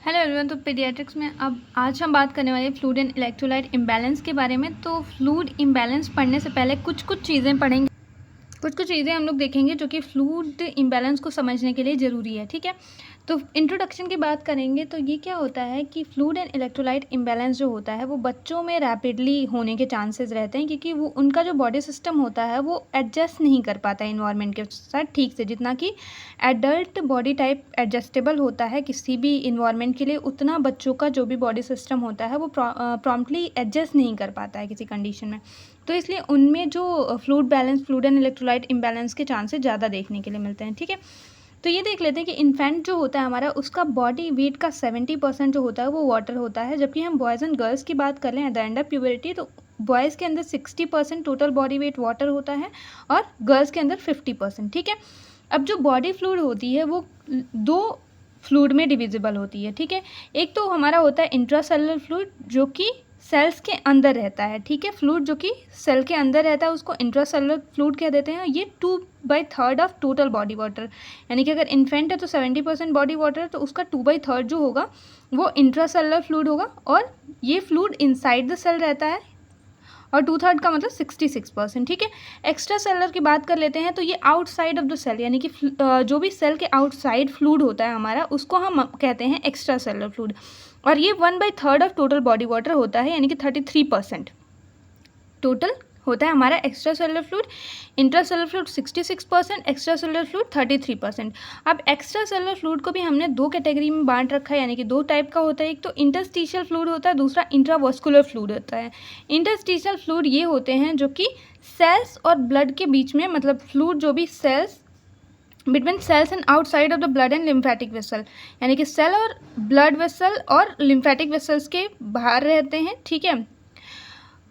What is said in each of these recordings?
Hello everyone. तो paediatrics में अब आज हम बात करने वाले हैं फ्लूइड एंड इलेक्ट्रोलाइट इम्बैलेंस के बारे में। तो फ्लूइड इम्बैलेंस पढ़ने से पहले कुछ चीज़ें पढ़ेंगे, कुछ चीज़ें हम लोग देखेंगे जो कि फ्लूइड इम्बैलेंस को समझने के लिए ज़रूरी है। ठीक है, तो इंट्रोडक्शन की बात करेंगे तो ये क्या होता है कि फ्लूइड एंड इलेक्ट्रोलाइट इम्बैलेंस जो होता है वो बच्चों में रैपिडली होने के चांसेस रहते हैं, क्योंकि वो उनका जो बॉडी सिस्टम होता है वो एडजस्ट नहीं कर पाता है इन्वायरमेंट के साथ ठीक से। जितना कि एडल्ट बॉडी टाइप एडजस्टेबल होता है किसी भी इन्वायरमेंट के लिए, उतना बच्चों का जो भी बॉडी सिस्टम होता है वो प्रॉम्प्टली एडजस्ट नहीं कर पाता है किसी कंडीशन में। तो इसलिए उनमें जो फ्लूइड एंड इलेक्ट्रोलाइट इम्बैलेंस के चांसेस ज़्यादा देखने के लिए मिलते हैं। ठीक है, तो ये देख लेते हैं कि इन्फेंट जो होता है हमारा, उसका बॉडी वेट का 70% जो होता है वो वाटर होता है। जबकि हम बॉयज़ एंड गर्ल्स की बात कर लें at the end of puberty, तो बॉयज़ के अंदर 60% टोटल बॉडी वेट वाटर होता है और गर्ल्स के अंदर 50%। ठीक है, अब जो बॉडी फ्लूइड होती है वो दो फ्लूइड में डिविजिबल होती है। ठीक है, एक तो हमारा होता है इंट्रासेलुलर फ्लूइड जो कि सेल्स के अंदर रहता है। ठीक है, फ्लूइड जो कि सेल के अंदर रहता है उसको इंट्रासेलुलर फ्लूइड कह देते हैं। ये 2/3 ऑफ टोटल बॉडी वाटर, यानी कि अगर इन्फेंट है तो 70% बॉडी वाटर, तो उसका 2/3 जो होगा वो इंट्रासेलुलर फ्लूइड होगा, और ये फ्लूइड इनसाइड द सेल रहता है, और 2/3 का मतलब 66%। ठीक है, एक्स्ट्रा सेलर की बात कर लेते हैं तो ये आउटसाइड ऑफ द सेल, यानी कि जो भी सेल के आउटसाइड फ्लूइड होता है हमारा उसको हम कहते हैं एक्स्ट्रा सेलर फ्लूइड, और ये 1/3 ऑफ टोटल बॉडी वाटर होता है, यानी कि 33% टोटल होता है हमारा extra cellular fluid. Intra cellular fluid 66%, extra cellular fluid 33%। अब एक्स्ट्रा सेलुलर फ्लूइड को भी हमने दो कैटेगरी में बांट रखा है, यानी कि दो टाइप का होता है। एक तो इंटरस्टिशियल फ्लूइड होता है, दूसरा इंट्रावास्कुलर फ्लूइड होता है। इंटरस्टिशियल फ्लूइड ये होते हैं जो कि सेल्स और ब्लड के बीच में, मतलब फ्लूइड जो भी cells between cells and outside of the blood and lymphatic vessel, यानी कि सेल और ब्लड वेसल और लिम्फेटिक वेसल्स के बाहर रहते हैं। ठीक है,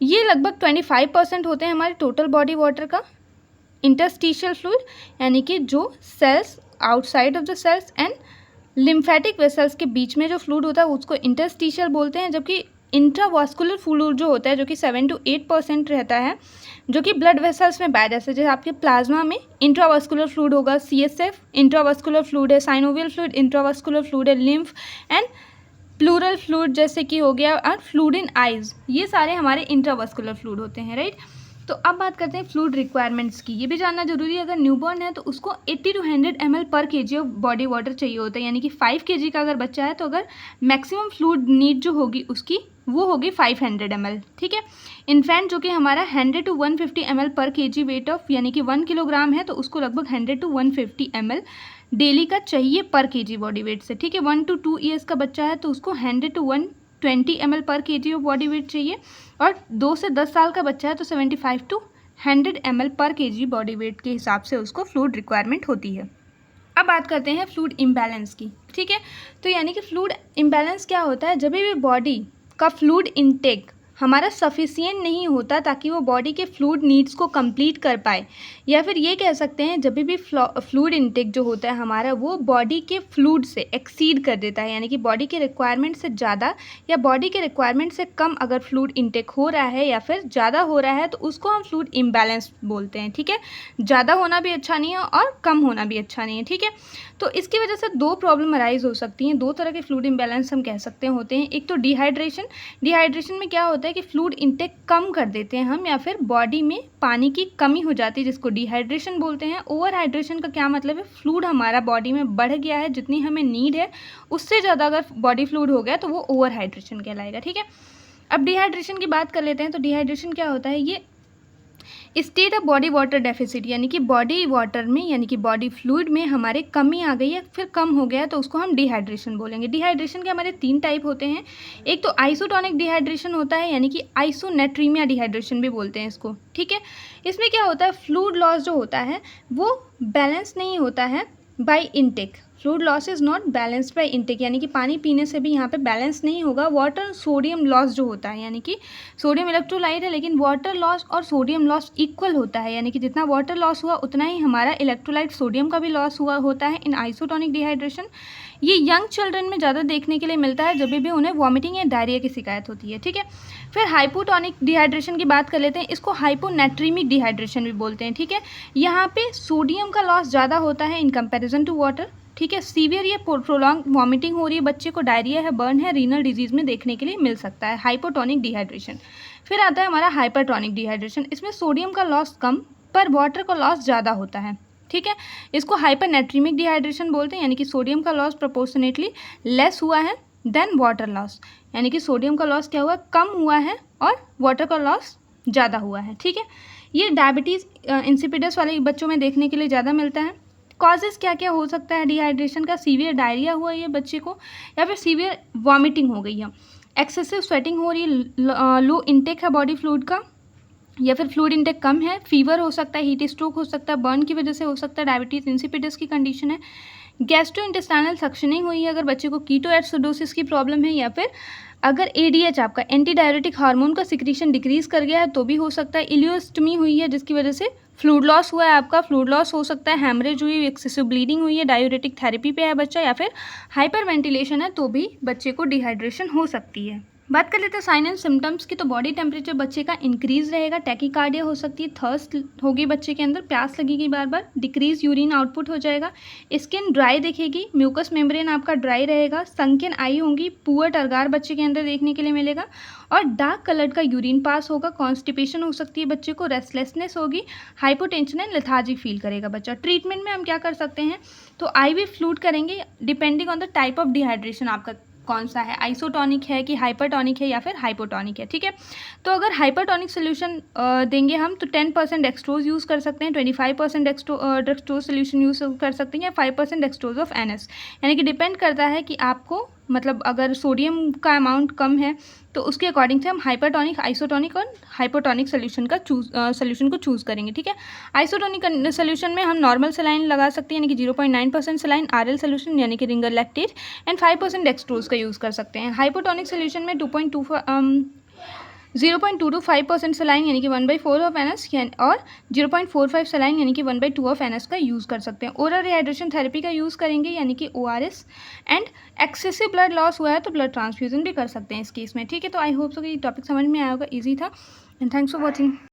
ये लगभग 25% होते हैं हमारे टोटल बॉडी वाटर का इंटरस्टिशियल फ्लूइड, यानी कि जो cells outside of the cells and lymphatic vessels के बीच में जो फ्लूइड होता है उसको इंटरस्टिशियल बोलते हैं। जबकि इंट्रावास्कुलर फ्लूइड जो होता है जो कि 7 to 8% रहता है, जो कि ब्लड वेसल्स में बाय, जैसे आपके प्लाज्मा में इंट्रावास्कुलर फ्लूइड होगा, CSF इंट्रावास्कुलर फ्लूइड है, साइनोवियल फ्लूइड इंट्रावास्कुलर फ्लूइड है, लिम्फ एंड प्लूरल फ्लूइड जैसे कि हो गया, और फ्लूइड इन आइज, ये सारे हमारे इंट्रावास्कुलर फ्लूइड होते हैं। राइट, तो अब बात करते हैं फ्लूइड रिक्वायरमेंट्स की। ये भी जानना जरूरी है, अगर न्यूबॉर्न है तो उसको 80 to 100 ml पर kg ऑफ बॉडी वाटर चाहिए होता है, यानी कि 5 kg का अगर बच्चा है तो अगर मैक्सिमम फ्लूइड नीड जो होगी उसकी वो होगी 500 ml। ठीक है, इन्फेंट जो कि हमारा 100 to 150 ml पर kg वेट ऑफ, यानी कि 1 किलोग्राम है तो उसको लगभग 100 to 150 ml डेली का चाहिए पर केजी बॉडी वेट से। ठीक है, 1 to 2 ईयर्स का बच्चा है तो उसको 100 to 120 ml पर केजी ऑफ बॉडी वेट चाहिए, और 2 से 10 साल का बच्चा है तो 75 to 100 ml पर केजी बॉडी वेट के हिसाब से उसको फ्लूइड रिक्वायरमेंट होती है। अब बात करते हैं फ्लूइड इम्बैलेंस की। ठीक है, तो यानी कि फ्लूइड इम्बैलेंस क्या होता है, जब भी बॉडी का फ्लूइड इनटेक हमारा सफिशिएंट नहीं होता ताकि वो बॉडी के फ्लूइड नीड्स को कंप्लीट कर पाए, या फिर ये कह सकते हैं जब भी फ्लूइड इनटेक जो होता है हमारा वो बॉडी के फ्लूइड से एक्सीड कर देता है, यानी कि बॉडी के रिक्वायरमेंट से ज़्यादा या बॉडी के रिक्वायरमेंट से कम अगर फ्लूइड इनटेक हो रहा है या फिर ज़्यादा हो रहा है तो उसको हम फ्लूइड इम्बैलेंस बोलते हैं। ठीक है, ज़्यादा होना भी अच्छा नहीं है और कम होना भी अच्छा नहीं है। ठीक है, तो इसकी वजह से दो प्रॉब्लम अराइज हो सकती हैं, दो तरह के फ्लूइड इम्बैलेंस हम कह सकते हैं होते हैं। एक तो डिहाइड्रेशन। डिहाइड्रेशन में क्या होता है कि फ्लूइड इनटेक कम कर देते हैं हम, या फिर बॉडी में पानी की कमी हो जाती है जिसको डिहाइड्रेशन बोलते हैं। ओवर हाइड्रेशन का क्या मतलब है, फ्लूइड हमारा बॉडी में बढ़ गया है, जितनी हमें नीड है उससे ज़्यादा अगर बॉडी फ्लूइड हो गया तो वो ओवर हाइड्रेशन कहलाएगा। ठीक है, अब डिहाइड्रेशन की बात कर लेते हैं। तो डिहाइड्रेशन क्या होता है, ये state of body water deficit, यानी कि बॉडी वाटर में, यानी कि बॉडी फ्लूइड में हमारे कमी आ गई है, फिर कम हो गया तो उसको हम डिहाइड्रेशन बोलेंगे। डिहाइड्रेशन के हमारे 3 टाइप होते हैं। एक तो आइसोटोनिक डिहाइड्रेशन होता है, यानी कि आइसोनेट्रीमिया डिहाइड्रेशन भी बोलते हैं इसको। ठीक है, इसमें क्या होता है, फ्लूइड लॉस जो होता है वो बैलेंस नहीं होता है by intake. Fluid loss is not balanced by intake, यानी कि पानी पीने से भी यहाँ पे बैलेंस नहीं होगा। वाटर सोडियम लॉस जो होता है, यानी कि सोडियम इलेक्ट्रोलाइट है लेकिन वाटर लॉस और सोडियम लॉस इक्वल होता है, यानी कि जितना वाटर लॉस हुआ उतना ही हमारा इलेक्ट्रोलाइट सोडियम का भी लॉस हुआ होता है इन आइसोटोनिक डिहाइड्रेशन। ये यंग चिल्ड्रन में ज़्यादा देखने के लिए मिलता है जब भी उन्हें वॉमिटिंग या डायरिया की शिकायत होती है। ठीक है, फिर हाइपोटोनिक डिहाइड्रेशन की बात कर लेते हैं। इसको हाइपोनेट्रीमिक डिहाइड्रेशन भी बोलते हैं। ठीक है, यहाँ पे सोडियम का लॉस ज़्यादा होता है इन कंपैरिजन टू वाटर, ठीक है। सीवियर या प्रोलॉन्ग वॉमिटिंग हो रही है बच्चे को, डायरिया है, बर्न है, रीनल डिजीज़ में देखने के लिए मिल सकता है। हाइपोटोनिक डिहाइड्रेशन, फिर आता है हमारा हाइपरटोनिक डिहाइड्रेशन। इसमें सोडियम का लॉस कम पर वाटर का लॉस ज़्यादा होता है, ठीक है। इसको हाइपरनेट्रीमिक डिहाइड्रेशन बोलते हैं, यानी कि सोडियम का लॉस प्रोपोर्शनेटली लेस हुआ है देन वाटर लॉस, यानी कि सोडियम का लॉस क्या हुआ, कम हुआ है और वाटर का लॉस ज़्यादा हुआ है, ठीक है। ये डायबिटीज़ इंसिपिडस वाले बच्चों में देखने के लिए ज़्यादा मिलता है। कॉजेज़ क्या क्या हो सकता है डिहाइड्रेशन का, सीवियर डायरिया हुआ है बच्चे को, या फिर सीवियर वॉमिटिंग हो गई है, एक्सेसिव स्वेटिंग हो रही है, लो इंटेक है बॉडी फ्लूइड का, या फिर फ्लूइड इंटेक कम है, फीवर हो सकता है, हीट स्ट्रोक हो सकता है, बर्न की वजह से हो सकता है, डायबिटीज़ इंसिपिडस की कंडीशन है, गैस्ट्रोइंटेस्टाइनल सक्शनिंग हुई है अगर बच्चे को कीटोएसिडोसिस की प्रॉब्लम है, या फिर अगर एडीएच आपका एंटी डायरेटिक हार्मोन का सिक्रीशन डिक्रीज कर गया है तो भी हो सकता है, इलियोस्टमी हुई है जिसकी वजह से फ्लूइड लॉस हुआ है आपका, फ्लूइड लॉस हो सकता है, हैमरेज हुई, एक्सेसिव ब्लीडिंग हुई है, डायूरेटिक थेरेपी पे है बच्चा, या फिर हाइपर वेंटिलेशन है तो भी बच्चे को डिहाइड्रेशन हो सकती है। बात कर लेते हैं साइन एंड सिम्टम्स की, तो बॉडी टेम्परेचर बच्चे का इंक्रीज रहेगा, टैकीकार्डिया हो सकती है, थर्स्ट होगी बच्चे के अंदर, प्यास लगेगी बार बार, डिक्रीज यूरिन आउटपुट हो जाएगा, स्किन ड्राई दिखेगी, म्यूकस मेम्ब्रेन आपका ड्राई रहेगा, संकिन आई होंगी, पुअर टरगार बच्चे के अंदर देखने के लिए मिलेगा, और डार्क कलर का यूरिन पास होगा, कॉन्स्टिपेशन हो सकती है बच्चे को, रेस्टलेसनेस होगी, हाइपोटेंशन एंड लेथार्जिक फील करेगा बच्चा। ट्रीटमेंट में हम क्या कर सकते हैं, तो IV फ्लूइड करेंगे depending on the type of dehydration आपका कौन सा है, आइसोटोनिक है कि हाइपरटोनिक है या फिर हाइपोटोनिक है, ठीक है। तो अगर हाइपरटोनिक सोल्यूशन देंगे हम तो 10% डेक्सट्रोज यूज़ कर सकते हैं, 25% डेक्सट्रोज सोल्यूशन यूज़ कर सकते हैं, या 5% डेक्सट्रोज ऑफ NS, यानी कि डिपेंड करता है कि आपको मतलब अगर सोडियम का अमाउंट कम है तो उसके अकॉर्डिंग से हम हाइपरटोनिक, आइसोटोनिक और हाइपोटोनिक सोल्यूशन को चूज़ करेंगे, ठीक है। आइसोटोनिक सोल्यूशन में हम नॉर्मल सलाइन लगा सकते हैं, यानी कि 0.9% सलाइन, RL सोल्यूशन यानी कि रिंगर लैक्टेट, एंड 5% डेक्सट्रोज का यूज़ कर सकते हैं। हाइपोटोनिक सोल्यूशन में 0.2 to 5% सलाइन यानी कि 1/4 ऑफ NS और 0.45 सलाइन यानी कि 1/2 ऑफ NS का यूज़ कर सकते हैं। ओरल रिहाइड्रेशन थेरेपी का यूज़ करेंगे यानी कि ORS, and excessive blood loss हुआ है तो ब्लड ट्रांसफ्यूजन भी कर सकते हैं इस केस में, ठीक है। तो आई होप सो कि टॉपिक समझ में आया होगा, ईजी था, एंड थैंक्स फॉर वॉचिंग।